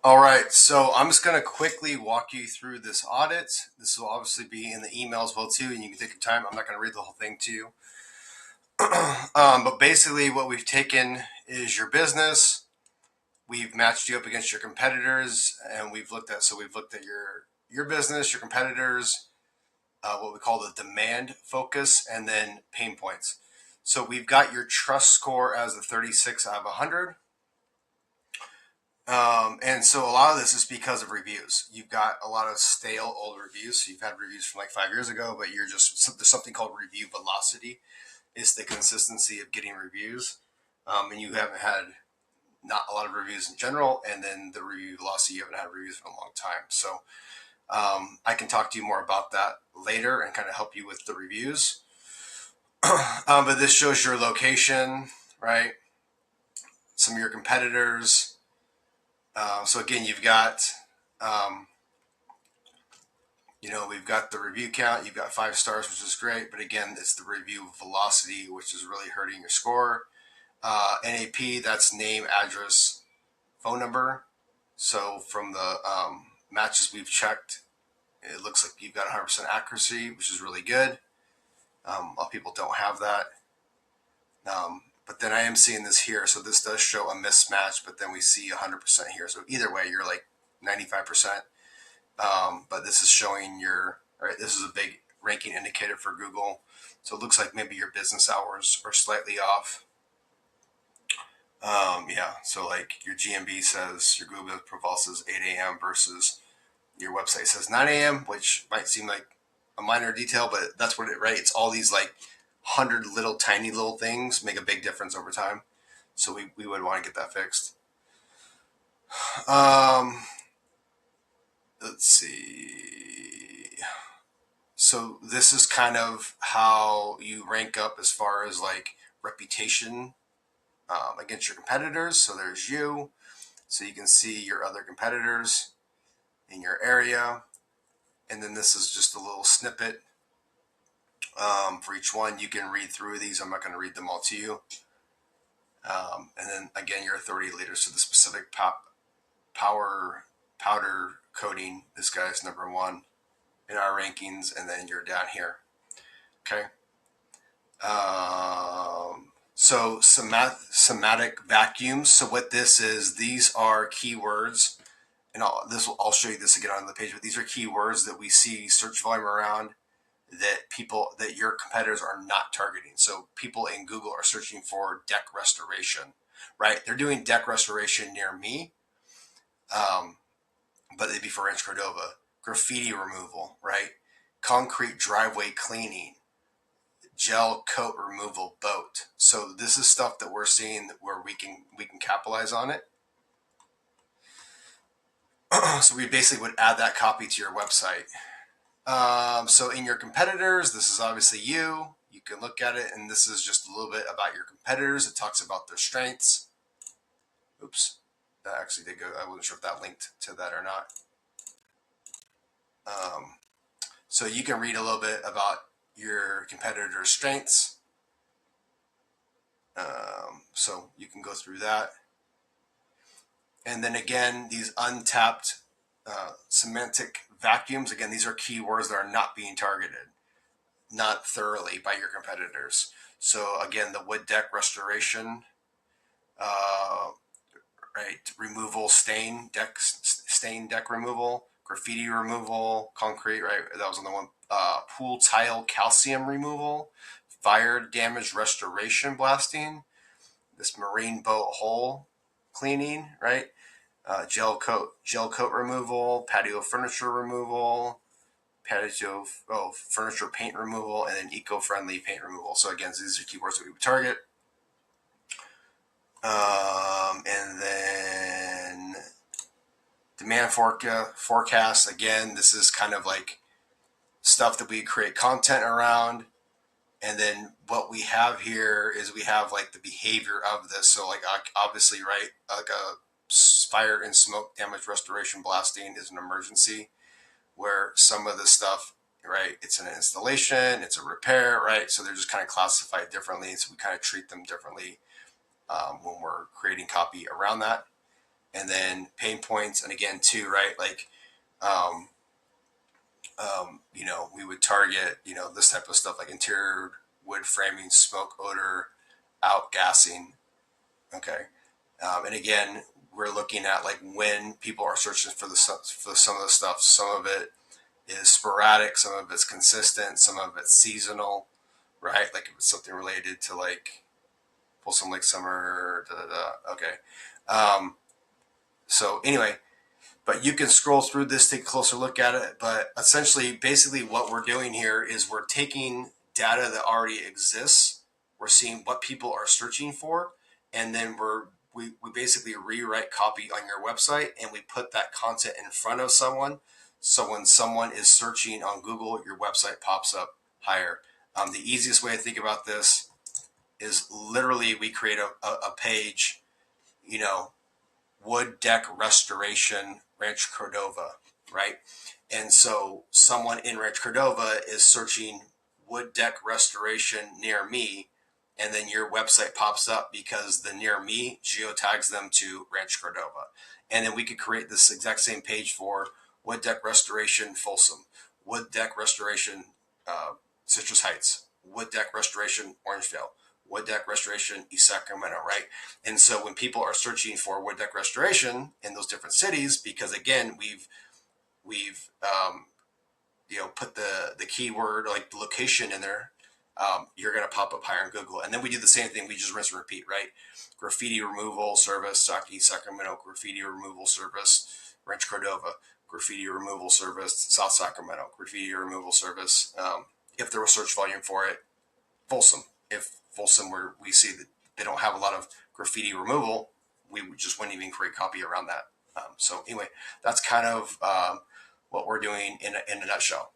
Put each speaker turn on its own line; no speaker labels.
All right, so I'm just going to quickly walk you through this audit. This will obviously be in the email as well too, and you can take your time. I'm not going to read the whole thing to you. But basically what we've taken is your business. We've matched you up against your competitors, and we've looked at your business, your competitors, what we call the demand focus, and then pain points. So we've got your trust score as a 36 out of 100. And so a lot of this is because of reviews. You've got a lot of stale old reviews. So you've had reviews from like 5 years ago, but there's something called review velocity. It's the consistency of getting reviews. And you haven't had not a lot of reviews in general. And then the review velocity, you haven't had reviews for a long time. So I can talk to you more about that later and kind of help you with the reviews. But this shows your location, right? Some of your competitors. So again, you've got, we've got the review count. You've got 5 stars, which is great. But again, it's the review velocity, which is really hurting your score. NAP, that's name, address, phone number. So from the matches we've checked, it looks like you've got 100% accuracy, which is really good. A lot of people don't have that. But then I am seeing this here. So this does show a mismatch, but then we see 100% here. So either way, you're like 95%. But this is showing this is a big ranking indicator for Google. So it looks like maybe your business hours are slightly off. Yeah, so like your GMB says, your Google profile says 8 a.m. versus your website says 9 a.m., which might seem like a minor detail, but that's what right? It's all these like 100 little tiny little things make a big difference over time. So we would want to get that fixed. Let's see. So this is kind of how you rank up as far as like reputation against your competitors. So there's you. So you can see your other competitors in your area. And then this is just a little snippet for each one. You can read through these. I'm not going to read them all to you. And then again, your authority leaders to the specific powder coating. This guy's number 1 in our rankings, and then you're down here. Okay. So somatic vacuums. So what this is, these are keywords, and I'll show you this again on the page. But these are keywords that we see search volume around that your competitors are not targeting. So people in Google are searching for deck restoration, right? They're doing deck restoration near me, but it'd be for Ranch Cordova. Graffiti removal, right? Concrete driveway cleaning, gel coat removal boat. So this is stuff that we're seeing where we can capitalize on it. So we basically would add that copy to your website. So in your competitors, this is obviously you. You can look at it, and this is just a little bit about your competitors. It talks about their strengths. Oops, that actually did go. I wasn't sure if that linked to that or not. So you can read a little bit about your competitor's strengths. So you can go through that. And then again, these untapped semantic vacuums, again, these are keywords that are not being targeted, not thoroughly by your competitors. So again, the wood deck restoration, right? Removal, stain deck removal, graffiti removal, concrete, right? That was on the one. Pool tile calcium removal, fire damage restoration blasting, this marine boat hull cleaning, right? Gel coat removal, patio furniture removal, furniture paint removal, and then eco-friendly paint removal. So again, these are keywords that we would target. And then demand forecast. Again, this is kind of like stuff that we create content around. And then what we have here is we have like the behavior of this. So like obviously, right, like a fire and smoke damage restoration blasting is an emergency, where some of the stuff, right, it's an installation, it's a repair, right? So they're just kind of classified differently. So we kind of treat them differently when we're creating copy around that. and then pain points. And again, too, right? Like, um, we would target, this type of stuff like interior wood framing, smoke, odor, outgassing. Okay. And again, we're looking at like when people are searching for some of the stuff. Some of it is sporadic, some of it's consistent, some of it's seasonal, right? Like if it's something related to like Folsom Lake Summer, da da da. Okay. Um, so anyway, but you can scroll through this, take a closer look at it. But essentially, basically, what we're doing here is we're taking data that already exists. We're seeing what people are searching for, and then we basically rewrite copy on your website, and we put that content in front of someone. So when someone is searching on Google, your website pops up higher. The easiest way to think about this is literally we create a page, you know, wood deck restoration, Ranch Cordova, right? And so someone in Ranch Cordova is searching wood deck restoration near me, and then your website pops up because the near me geotags them to Ranch Cordova. And then we could create this exact same page for wood deck restoration Folsom, wood deck restoration Citrus Heights, wood deck restoration Orangevale, wood deck restoration East Sacramento, right? And so when people are searching for wood deck restoration in those different cities, because again, we've put the keyword like the location in there, you're going to pop up higher in Google. And then we do the same thing. We just rinse and repeat, right? Graffiti removal service, Sacramento, graffiti removal service, Ranch Cordova, graffiti removal service, South Sacramento, graffiti removal service. If there was search volume for it, Folsom. If Folsom we see that they don't have a lot of graffiti removal, we just wouldn't even create copy around that. So anyway, that's kind of what we're doing in a nutshell.